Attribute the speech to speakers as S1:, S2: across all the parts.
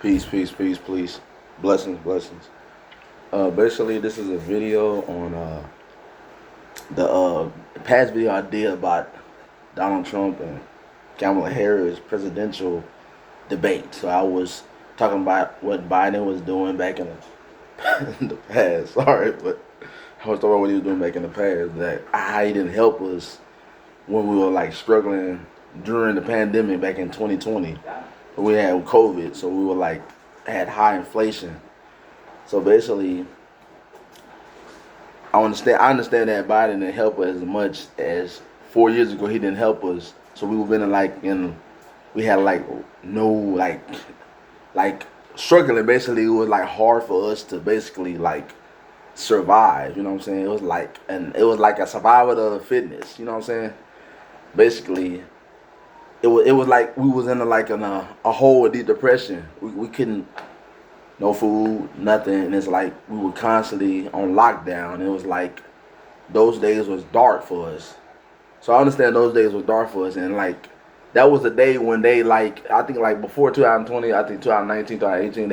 S1: Peace, peace, peace, please. Blessings, blessings. Basically, this is a video on the past video I did about Donald Trump and Kamala Harris presidential debate. So I was talking about what Biden was doing back in in the past. Sorry, but I was talking about what he was doing back in the past. That how he didn't help us when we were like struggling during the pandemic back in 2020. We had COVID, so we were like had high inflation. So basically, I understand that Biden didn't help us as much as 4 years ago. He didn't help us, so we were been we had like no like struggling. Basically, it was like hard for us to basically like survive. You know what I'm saying? It was like a survival of the fitness. You know what I'm saying? Basically, it was like we was in a hole of deep depression. We couldn't no food, nothing, and it's like we were constantly on lockdown. It was like those days was dark for us. So I understand those days was dark for us, and like that was the day when they like I think like before 2020, I think 2019, 2018,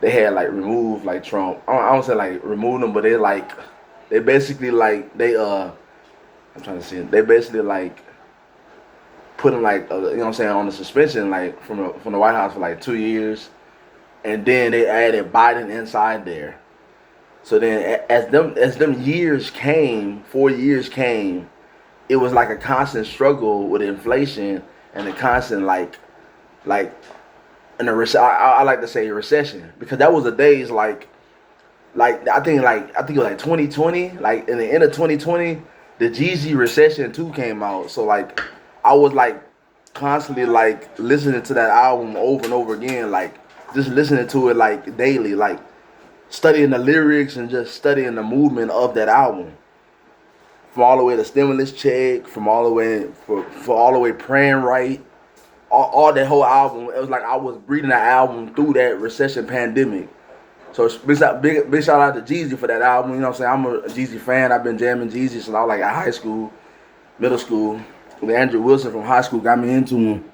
S1: they had like removed like Trump. I don't say like removed him, but they basically like I'm trying to see it. They basically like put him like you know what I'm saying on the suspension like from the White House for like 2 years, and then they added Biden inside there. So then as them years came, 4 years came, it was like a constant struggle with inflation and a constant like in a I like to say recession, because that was the days I think it was like 2020, like in the end of 2020, the Jeezy Recession 2 came out. So like I was like constantly like listening to that album over and over again, like just listening to it like daily, like studying the lyrics and just studying the movement of that album. From all the way to Stimulus Check, from all the way for all the way Praying Right, all that whole album. It was like I was breathing that album through that recession pandemic. So big shout out to Jeezy for that album. You know what I'm saying? I'm a Jeezy fan. I've been jamming Jeezy since I was like at high school, middle school. Andrew Wilson from high school got me into him.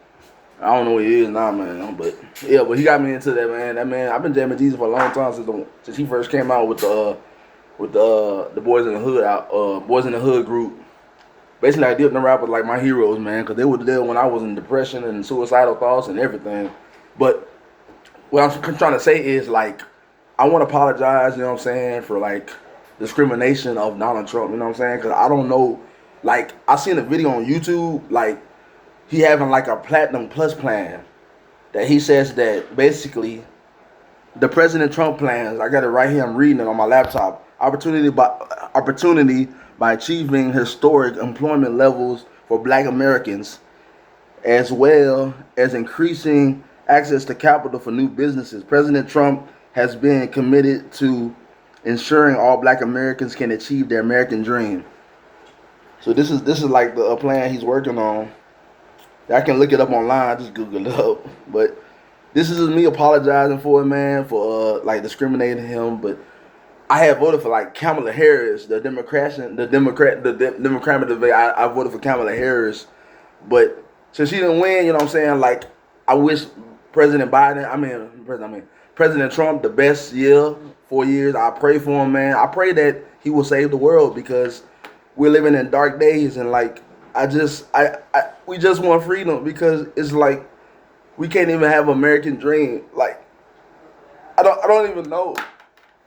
S1: I don't know what he is now, man, but yeah, but he got me into that, man. That man, I've been jamming Jeezy for a long time since he first came out with the Boys in the Hood Boys in the Hood group. Basically, I did them rappers like my heroes, man, because they were there when I was in depression and suicidal thoughts and everything. But what I'm trying to say is like I want to apologize, you know what I'm saying, for like discrimination of Donald Trump, you know what I'm saying? Because I don't know, like I seen a video on YouTube, like he having like a platinum plus plan that he says that basically the President Trump plans. I got it right here. I'm reading it on my laptop. Opportunity by achieving historic employment levels for Black Americans, as well as increasing access to capital for new businesses. President Trump has been committed to ensuring all Black Americans can achieve their American dream. So this is like the plan he's working on. I can look it up online. Just Google it up. But this is me apologizing for it, man, for like discriminating him. But I had voted for like Kamala Harris, the Democratic debate. I voted for Kamala Harris, but since she didn't win, you know what I'm saying? Like, I wish President Trump the best year, 4 years. I pray for him, man. I pray that he will save the world, because we're living in dark days, and like we just want freedom, because it's like we can't even have American dream. Like I don't even know.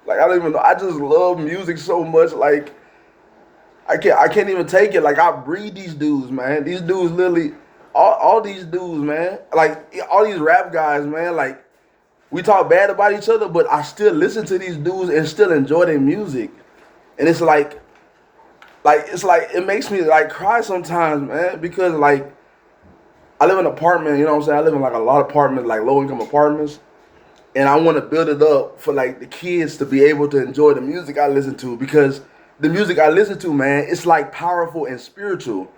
S1: Like I don't even know. I just love music so much. Like I can't even take it. Like I breed these dudes, man. These dudes literally, all these dudes, man. Like all these rap guys, man. Like we talk bad about each other, but I still listen to these dudes and still enjoy their music. And it's like it makes me like cry sometimes, man, because like I live in an apartment. You know what I'm saying? I live in like a lot of apartments, like low income apartments. And I want to build it up for like the kids to be able to enjoy the music I listen to, because the music I listen to, man, it's like powerful and spiritual.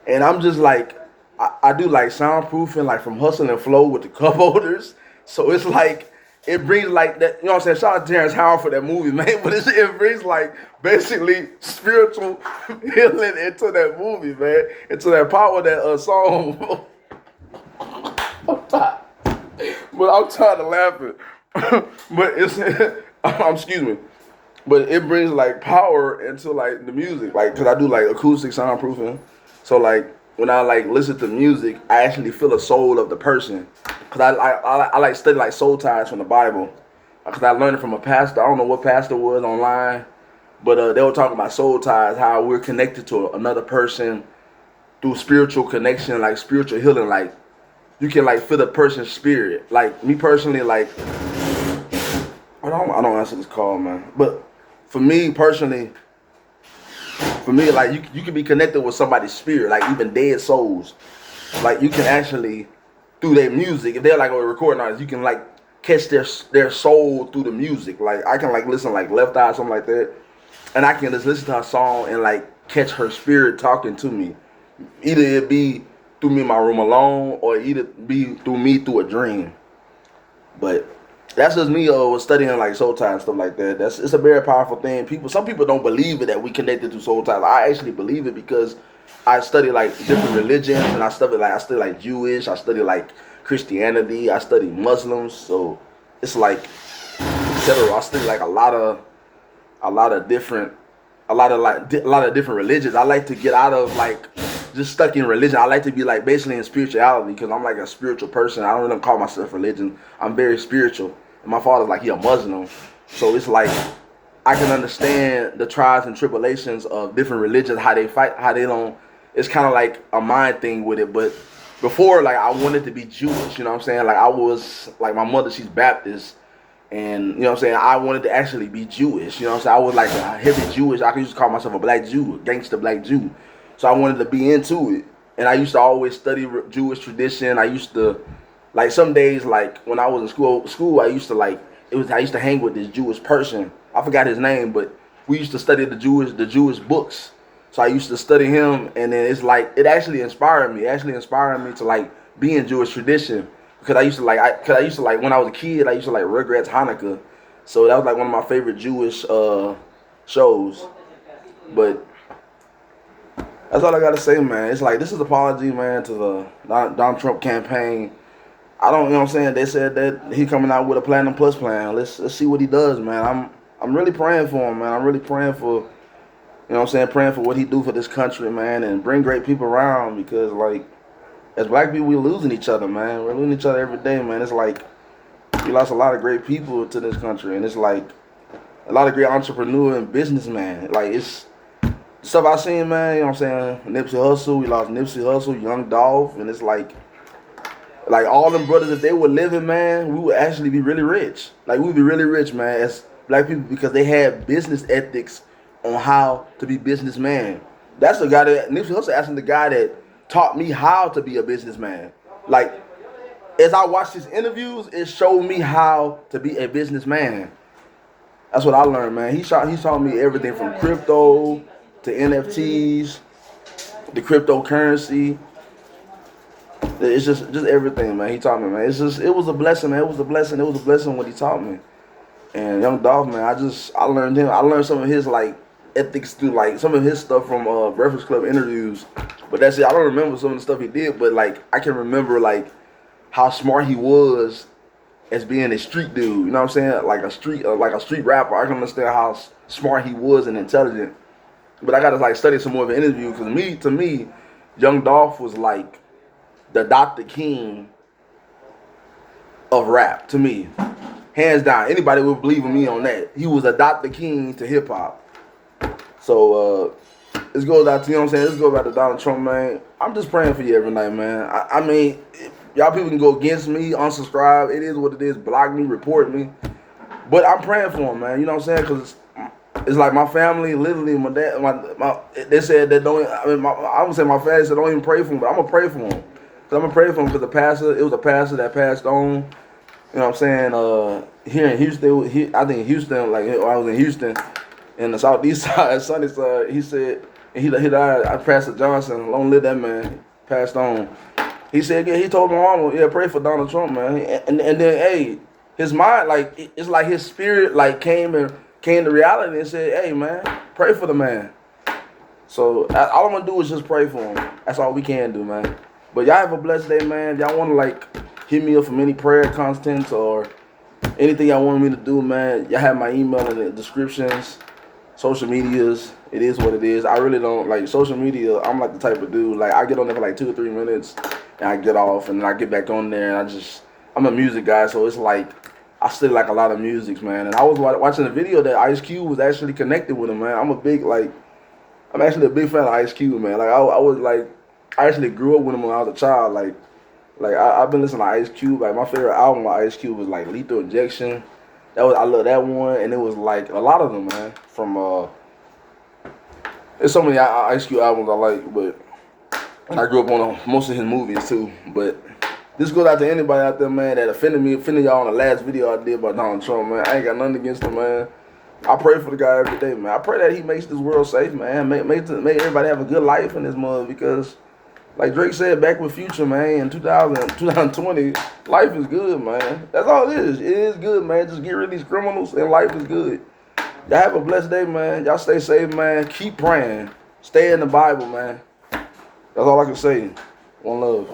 S1: And I'm just like I do like soundproofing, like from Hustle and Flow with the cup holders. So it's like it brings like that, you know what I'm saying? Shout out to Terrence Howard for that movie, man. But it brings like basically spiritual healing into that movie, man, into that power of that song. but I'm tired of laughing. But it's excuse me. But it brings like power into like the music, like because I do like acoustic soundproofing. So like when I like listen to music, I actually feel the soul of the person. Cause I like study like soul ties from the Bible. Cause I learned it from a pastor. I don't know what pastor it was online, but they were talking about soul ties, how we're connected to another person through spiritual connection, like spiritual healing. Like you can like feel the person's spirit. Like me personally, like I don't answer this call, man. But for me personally, like you can be connected with somebody's spirit, like even dead souls. Like you can actually through their music, if they're like a recording artist, you can like catch their soul through the music. Like I can like listen like Left Eye, something like that, and I can just listen to her song and like catch her spirit talking to me. Either it be through me in my room alone, or either be through me through a dream. But that's just me studying like soul ties and stuff like that. It's a very powerful thing. Some people don't believe it that we connected to soul ties. I actually believe it because I study like different religions, and I study like Jewish, I study like Christianity, I study Muslims, so it's like etc. I study like a lot of different a lot of different religions. I like to get out of like just stuck in religion. I like to be like basically in spirituality because I'm like a spiritual person. I don't really call myself religion. I'm very spiritual. And my father's like he a Muslim, so it's like I can understand the trials and tribulations of different religions, how they fight, how they don't. It's kind of like a mind thing with it. But before, like I wanted to be Jewish. You know what I'm saying? Like I was like my mother, she's Baptist. And you know what I'm saying, I wanted to actually be Jewish. You know what I'm saying, I was like a heavy Jewish. I could used to call myself a black Jew, a gangster black Jew. So I wanted to be into it. And I used to always study Jewish tradition. I used to, like some days, like when I was in school, I used to I used to hang with this Jewish person. I forgot his name, but we used to study the Jewish books. So I used to study him, and then it's like it actually inspired me. It actually inspired me to like be in Jewish tradition. Because I used to like when I was a kid, I used to like Rugrats Hanukkah. So that was like one of my favorite Jewish shows. But that's all I gotta say, man. It's like this is an apology, man, to the Donald Trump campaign. I don't, you know what I'm saying? They said that he coming out with a Platinum Plus plan. Let's see what he does, man. I'm really praying for him, man. I'm really praying for, you know what I'm saying, praying for what he do for this country, man, and bring great people around because like as black people, we're losing each other, man. We're losing each other every day, man. It's like we lost a lot of great people to this country, and it's like a lot of great entrepreneur and businessmen. Like it's stuff I seen, man. You know what I'm saying? Nipsey Hussle, we lost Nipsey Hussle, Young Dolph, and it's like all them brothers, if they were living, man, we would actually be really rich. Like we would be really rich, man, as black people because they had business ethics on how to be businessman. That's the guy that Nipsey Hussle asking the guy that taught me how to be a businessman. Like, as I watched his interviews, it showed me how to be a businessman. That's what I learned, man. He taught me everything from crypto to NFTs, the cryptocurrency. It's just everything, man. He taught me, man. It was a blessing, man. It was a blessing what he taught me. And Young Dolph, man, I learned him. I learned some of his like ethics through like some of his stuff from Breakfast Club interviews. But that's it. I don't remember some of the stuff he did, but like I can remember like how smart he was as being a street dude. You know what I'm saying? Like a street rapper. I can understand how smart he was and intelligent. But I gotta like study some more of an interview because to me, Young Dolph was like the Dr. King of rap to me, hands down. Anybody would believe in me on that. He was a Dr. King to hip hop. So this goes out to, you know what I'm saying? This goes out to Donald Trump, man. I'm just praying for you every night, man. I mean, y'all people can go against me, unsubscribe. It is what it is. Block me, report me. But I'm praying for him, man. You know what I'm saying? Because it's like my family, literally, my dad, they said that don't, I would say my family said don't even pray for him, but I'm going to pray for him. Because I'm going to pray for him because it was a pastor that passed on. You know what I'm saying? Here in Houston, I think Houston, like I was in Houston, in the southeast side, sunny side, he said, he died, Pastor Johnson, long live that man, passed on. He said, yeah, he told my mama, yeah, pray for Donald Trump, man. And then, hey, his mind, like, it's like his spirit, like, came to reality and said, hey, man, pray for the man. So, all I'm going to do is just pray for him. That's all we can do, man. But y'all have a blessed day, man. Y'all want to, like, hit me up for any prayer content or anything y'all want me to do, man. Y'all have my email in the descriptions. Social medias, it is what it is. I really don't like social media. I'm like the type of dude, like I get on there for like 2 or 3 minutes and I get off and then I get back on there and I'm a music guy, so it's like I still like a lot of music, man. And I was watching a video that Ice Cube was actually connected with him, man. I'm actually a big fan of Ice Cube, man. Like I actually grew up with him when I was a child. I've been listening to Ice Cube. Like my favorite album by Ice Cube was like Lethal Injection. I love that one, and it was like a lot of them, man. From there's so many Ice Cube albums I like, but I grew up on most of his movies too. But this goes out to anybody out there, man, that offended y'all on the last video I did about Donald Trump, man. I ain't got nothing against him, man. I pray for the guy every day, man. I pray that he makes this world safe, man. Make everybody have a good life in this mother because, like Drake said back with Future, man, in 2020, life is good, man. That's all it is. It is good, man. Just get rid of these criminals and life is good. Y'all have a blessed day, man. Y'all stay safe, man. Keep praying. Stay in the Bible, man. That's all I can say. One love.